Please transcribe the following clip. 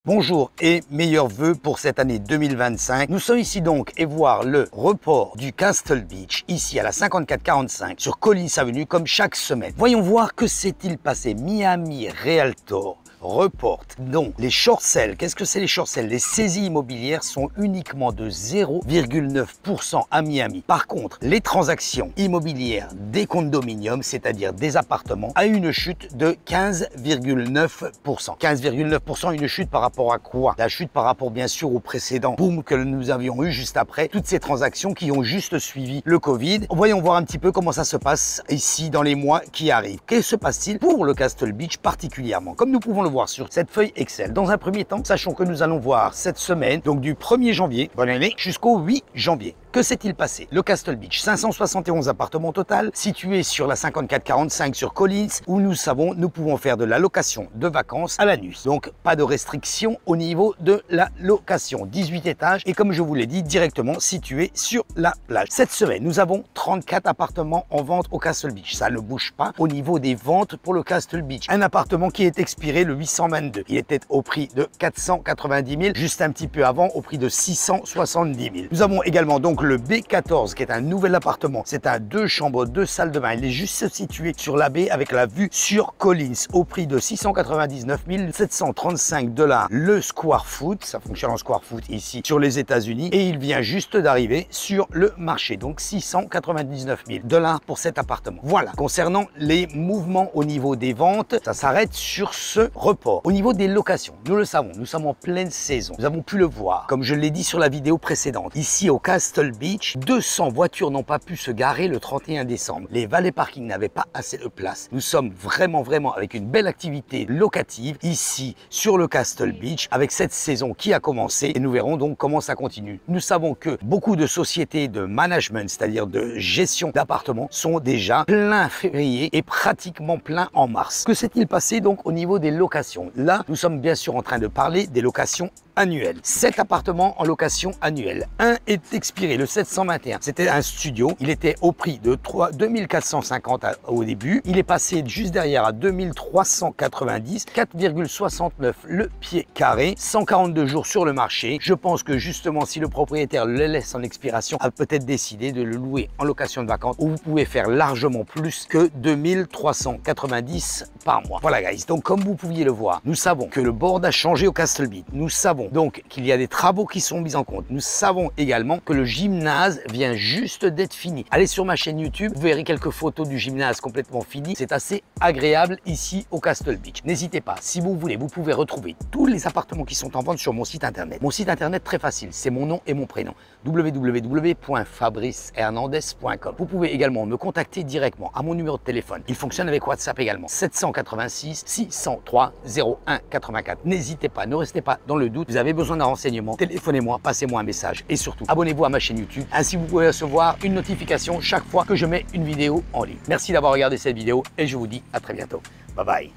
Bonjour et meilleurs vœux pour cette année 2025. Nous sommes ici donc et voir le report du Castle Beach, ici à la 5445 sur Collins Avenue comme chaque semaine. Voyons voir que s'est-il passé. Miami Realtor reporte donc les short sales. Qu'est-ce que c'est les short sales? Les saisies immobilières sont uniquement de 0,9% à Miami. Par contre, les transactions immobilières des condominiums, c'est-à-dire des appartements, a une chute de 15,9%. 15,9%, une chute par rapport à quoi? La chute par rapport bien sûr au précédent boom que nous avions eu juste après, toutes ces transactions qui ont juste suivi le Covid. Voyons voir un petit peu comment ça se passe ici dans les mois qui arrivent. Que se passe-t-il pour le Castle Beach particulièrement? Comme nous pouvons le voir sur cette feuille Excel. Dans un premier temps, sachons que nous allons voir cette semaine, donc du 1er janvier, bonne année, jusqu'au 8 janvier. Que s'est-il passé? Le Castle Beach, 571 appartements total, situés sur la 5445 sur Collins, où nous savons, nous pouvons faire de la location de vacances à l'anus. Donc, pas de restriction au niveau de la location. 18 étages et comme je vous l'ai dit, directement situé sur la plage. Cette semaine, nous avons 34 appartements en vente au Castle Beach. Ça ne bouge pas au niveau des ventes pour le Castle Beach. Un appartement qui est expiré le 822. Il était au prix de 490 000, juste un petit peu avant, au prix de 670 000. Nous avons également donc le B14 qui est un nouvel appartement. C'est un 2 chambres, 2 salles de bain. Il est juste situé sur la baie avec la vue sur Collins au prix de 699 735 $ le square foot. Ça fonctionne en square foot ici sur les États-Unis et il vient juste d'arriver sur le marché. Donc 699 000 $ pour cet appartement. Voilà. Concernant les mouvements au niveau des ventes, ça s'arrête sur ce report. Au niveau des locations, nous le savons, nous sommes en pleine saison. Nous avons pu le voir, comme je l'ai dit sur la vidéo précédente. Ici au Castle Beach, 200 voitures n'ont pas pu se garer le 31 décembre. Les valets parking n'avaient pas assez de place. Nous sommes vraiment avec une belle activité locative ici sur le Castle Beach avec cette saison qui a commencé et nous verrons donc comment ça continue. Nous savons que beaucoup de sociétés de management, c'est-à-dire de gestion d'appartements, sont déjà plein février et pratiquement plein en mars. Que s'est-il passé donc au niveau des locations? Là, nous sommes bien sûr en train de parler des locations annuelles. 7 appartements en location annuelle. Un est expiré, le 721. C'était un studio. Il était au prix de 2450 au début. Il est passé juste derrière à 2390, 4,69 le pied carré, 142 jours sur le marché. Je pense que justement, si le propriétaire le laisse en expiration, a peut-être décidé de le louer en location de vacances où vous pouvez faire largement plus que 2390 par mois. Voilà, guys. Donc, comme vous pouviez le voir, nous savons que le board a changé au Castle Beach. Nous savons donc qu'il y a des travaux qui sont mis en compte. Nous savons également que le gymnase vient juste d'être fini. Allez sur ma chaîne YouTube, vous verrez quelques photos du gymnase complètement fini. C'est assez agréable ici au Castle Beach. N'hésitez pas, si vous voulez, vous pouvez retrouver tous les appartements qui sont en vente sur mon site internet. Mon site internet très facile, c'est mon nom et mon prénom, www.fabricehernandez.com. Vous pouvez également me contacter directement à mon numéro de téléphone. Il fonctionne avec WhatsApp également, 786 603 01 84. N'hésitez pas, ne restez pas dans le doute. Vous avez besoin d'un renseignement, téléphonez-moi, passez-moi un message et surtout, abonnez-vous à ma chaîne YouTube. Ainsi, vous pouvez recevoir une notification chaque fois que je mets une vidéo en ligne. Merci d'avoir regardé cette vidéo et je vous dis à très bientôt. Bye bye.